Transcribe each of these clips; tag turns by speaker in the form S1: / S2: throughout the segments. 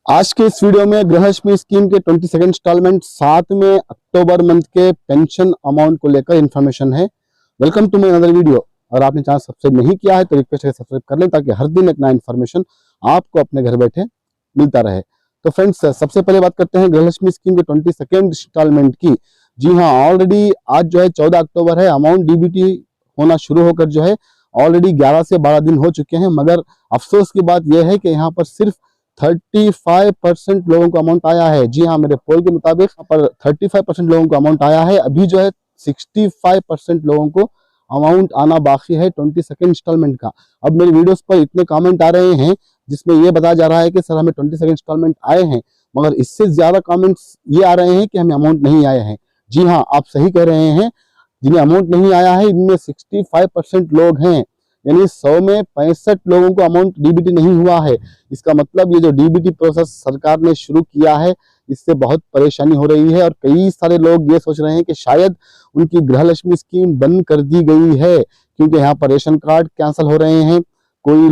S1: आज के इस वीडियो में गृहलक्ष्मी स्कीम के 22 इंस्टॉलमेंट 7वें अक्टूबर मंथ के पेंशन अमाउंट को लेकर इन्फॉर्मेशन है। Welcome to my another video. अगर आपने चैनल सब्सक्राइब नहीं किया है तो रिक्वेस्ट है सब्सक्राइब कर लें ताकि हर दिन एक नया इन्फॉर्मेशन आपको अपने घर बैठे मिलता रहे। तो फ्रेंड्स, सबसे पहले बात करते हैं गृहलक्ष्मी स्कीम के 22 इंस्टॉलमेंट की। जी हाँ, ऑलरेडी आज जो है 14 अक्टूबर है। अमाउंट डीबीटी होना शुरू होकर जो है ऑलरेडी 11 से 12 दिन हो चुके हैं, मगर अफसोस की बात यह है कि यहाँ पर सिर्फ 35% लोगों को अमाउंट आया है। जी हाँ, मेरे पोल के मुताबिक पर 35% लोगों को अमाउंट आया है। अभी जो है 65% लोगों को अमाउंट आना बाकी है 22 इंस्टॉलमेंट का। अब मेरी वीडियोस पर इतने कमेंट आ रहे हैं जिसमें ये बताया जा रहा है कि सर हमें 22 इंस्टॉलमेंट आए हैं, मगर इससे ज्यादा कमेंट्स ये आ रहे हैं कि हमें अमाउंट नहीं आए हैं। जी हाँ, आप सही कह रहे हैं, जिन्हें अमाउंट नहीं आया है इनमें 65% लोग हैं, यानी 100 में 65 लोगों को अमाउंट डीबीटी नहीं हुआ है। इसका मतलब ये जो डीबीटी प्रोसेस सरकार ने शुरू किया है इससे बहुत परेशानी हो रही है और कई सारे लोग ये सोच रहे हैं कि शायद उनकी गृहलक्ष्मी स्कीम बंद कर दी गई है, क्योंकि यहाँ पर रेशन कार्ड कैंसिल हो रहे हैं।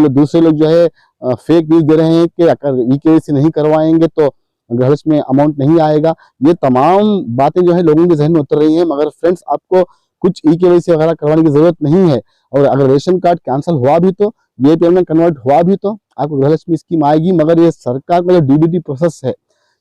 S1: दूसरे लोग जो है फेक न्यूज दे रहे हैं कि अगर ईकेवाईसी नहीं करवाएंगे तो गृहलक्ष्मी में अमाउंट नहीं आएगा। ये तमाम बातें जो है लोगों के जहन में उतर रही है, मगर फ्रेंड्स आपको कुछ ईकेवाईसी वगैरह करवाने की जरूरत नहीं है। और अगर रेशन कार्ड कैंसिल हुआ भी तो वीआईपी में कन्वर्ट हुआ भी तो आपको गृहलक्ष्मी स्कीम आएगी। मगर ये सरकार का जो डीबीटी प्रोसेस है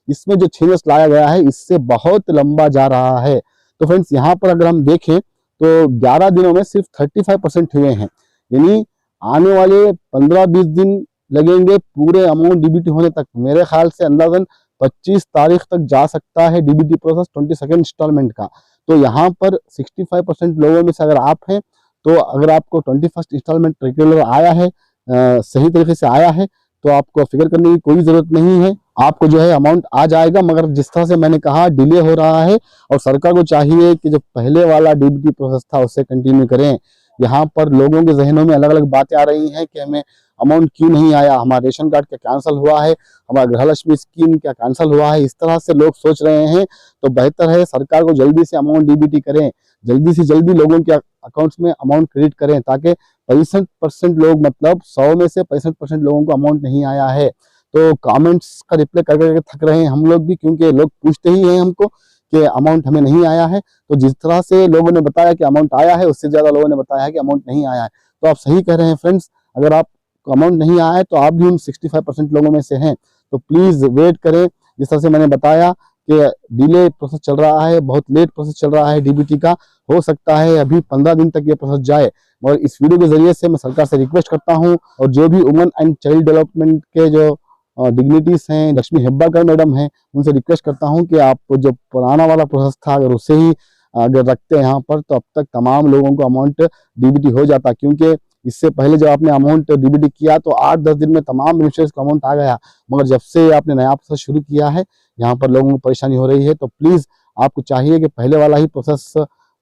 S1: इसमें जो चेंजेस लाया गया है इससे बहुत लंबा जा रहा है। तो फ्रेंड्स, यहाँ पर अगर हम देखें तो 11 दिनों में सिर्फ 35% हुए हैं, यानी आने वाले 15-20 दिन लगेंगे पूरे अमाउंट डीबीटी होने तक। मेरे ख्याल से अंदाजन 25 तारीख तक जा सकता है डीबीटी प्रोसेस 22 इंस्टॉलमेंट का। तो यहाँ पर 65% लोगों में से अगर आप हैं तो अगर आपको 21 इंस्टॉलमेंट रेगुलर आया है, सही तरीके से आया है, तो आपको फिक्र करने की कोई जरूरत नहीं है। आपको जो है अमाउंट आ जाएगा, मगर जिस तरह से मैंने कहा डिले हो रहा है और सरकार को चाहिए कि जो पहले वाला डीबीटी प्रोसेस था उससे कंटिन्यू करें। यहाँ पर लोगों के जहनों में अलग अलग बातें आ रही हैं कि हमें अमाउंट क्यों नहीं आया, हमारा रेशन कार्ड क्या कैंसिल हुआ है, हमारा गृहलक्ष्मी स्कीम क्या कैंसिल हुआ है। इस तरह से लोग सोच रहे हैं। तो बेहतर है सरकार को जल्दी से अमाउंट डीबीटी करें, जल्दी से जल्दी लोगों के अकाउंट्स में अमाउंट क्रेडिट करें, ताकि 65% लोग, मतलब 100 में से 65% लोगों को अमाउंट नहीं आया है। तो कमेंट्स का रिप्लाई कर करके थक रहे हैं हम लोग भी, क्योंकि लोग पूछते ही हैं हमको कि अमाउंट हमें नहीं आया है। तो जिस तरह से लोगों ने बताया कि अमाउंट आया है, उससे ज्यादा लोगों ने बताया है कि अमाउंट नहीं आया है। तो आप सही कह रहे हैं फ्रेंड्स, अगर आपको अमाउंट नहीं आया है तो आप भी उन 65% लोगों में से हैं। तो प्लीज वेट करें। जिस तरह से मैंने बताया कि डिले प्रोसेस चल रहा है, बहुत लेट प्रोसेस चल रहा है डीबीटी का, हो सकता है अभी 15 दिन तक ये प्रोसेस जाए। मगर इस वीडियो के जरिए से मैं सरकार से रिक्वेस्ट करता हूं, और जो भी वुमेन एंड चाइल्ड डेवलपमेंट के जो डिग्निटीज हैं, लक्ष्मी हेब्बारकर मैडम हैं, उनसे रिक्वेस्ट करता हूं कि आप जो पुराना वाला प्रोसेस था अगर उसे ही अगर रखते हैं यहाँ पर, तो अब तक तमाम लोगों को अमाउंट डीबीटी हो जाता। क्योंकि इससे पहले जब आपने अमाउंट डीबीटी किया तो 8-10 दिन में तमाम बेनिफिशियरीज को अमाउंट आ गया, मगर जब से आपने नया प्रोसेस शुरू किया है यहाँ पर लोगों को परेशानी हो रही है। तो प्लीज आपको चाहिए कि पहले वाला ही प्रोसेस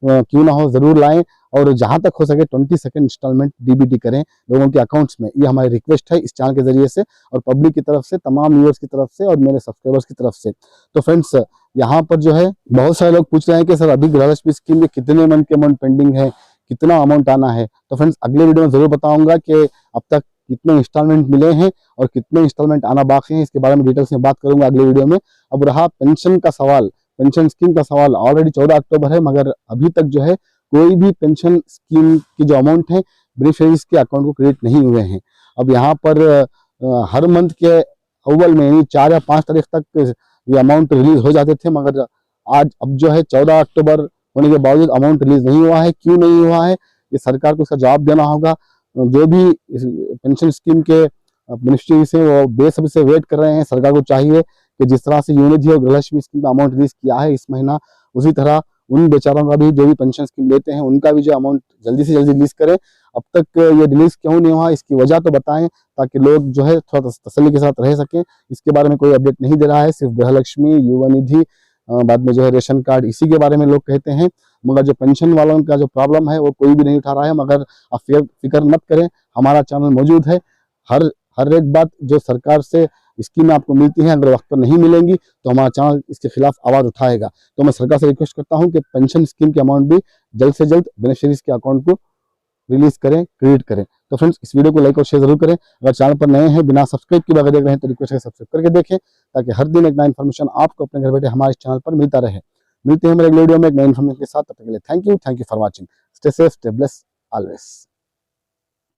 S1: क्यों ना हो जरूर लाएं, और जहां तक हो सके 22 इंस्टॉलमेंट डीबीटी करें लोगों के अकाउंट्स में। ये हमारी रिक्वेस्ट है इस चैनल के जरिए से, और पब्लिक की तरफ से, तमाम व्यूअर्स की तरफ से, और मेरे सब्सक्राइबर्स की तरफ से। तो फ्रेंड्स, यहाँ पर जो है बहुत सारे लोग पूछ रहे हैं कि सर अभी गृहलक्ष्मी स्कीम में कितने मंथ के अमाउंट पेंडिंग है, कितना अमाउंट आना है। तो फ्रेंड्स, अगले वीडियो में जरूर बताऊंगा कि अब तक कितने इंस्टॉलमेंट मिले हैं और कितने इंस्टॉलमेंट आना बाकी हैं। इसके बारे में डिटेल्स में बात करूंगा अगले वीडियो में। अब रहा पेंशन का सवाल, पेंशन स्कीम का सवाल, ऑलरेडी 14 अक्टूबर है, मगर अभी तक जो है कोई भी पेंशन स्कीम की जो अमाउंट है बेनिफिशरीज के अकाउंट को क्रेडिट नहीं हुए हैं। अब यहाँ पर हर मंथ के अव्वल में, यानी 4 या 5 तारीख तक ये अमाउंट रिलीज हो जाते थे, मगर आज अब जो है 14 अक्टूबर होने के बावजूद अमाउंट रिलीज नहीं हुआ है। क्यों नहीं हुआ है, ये सरकार को इसका जवाब देना होगा। जो भी पेंशन स्कीम के बेनिफिशरीज हैं वो बेसब्री से वेट कर रहे हैं। सरकार को चाहिए कि जिस तरह से यूनिधि और गृहलक्ष्मी स्कीम का अमाउंट रिलीज किया है इस महीना, उसी तरह उन बेचारों का भी, जो भी पेंशन स्कीम लेते हैं, उनका भी जो अमाउंट जल्दी से जल्दी रिलीज करें। अब तक ये रिलीज क्यों नहीं हुआ, इसकी वजह तो बताएं, ताकि लोग जो है थोड़ा तसल्ली के साथ रह सकें। इसके बारे में कोई अपडेट नहीं दे रहा है, सिर्फ गृहलक्ष्मी, युवा निधि, बाद में जो है रेशन कार्ड, इसी के बारे में लोग कहते हैं। मगर जो पेंशन वालों का जो प्रॉब्लम है वो कोई भी नहीं उठा रहा है। मगर आप फिक्र मत करें, हमारा चैनल मौजूद है। हर हर एक बात जो सरकार से स्कीम आपको मिलती है, अगर वक्त पर नहीं मिलेंगी तो हमारा चैनल इसके खिलाफ आवाज उठाएगा। तो मैं सरकार से रिक्वेस्ट करता हूं कि पेंशन स्कीम के अमाउंट भी जल्द से जल्द बेनिफिशरीज के अकाउंट को रिलीज करें, क्रिएट करें। तो फ्रेंड्स इस वीडियो को लाइक और शेयर जरूर करें। अगर चैनल पर नए हैं, बिना सब्सक्राइब किए अगर देख रहे हैं तो रिक्वेस्ट है सब्सक्राइब करके देखें, ताकि हर दिन एक नया इन्फॉर्मेशन आपको अपने घर बैठे हमारे चैनल पर मिलता रहे। मिलते हैं मेरे अगले वीडियो में एक नए इन्फॉर्मेशन के साथ। तब तक के लिए thank you for watching. Stay safe, stay blessed always.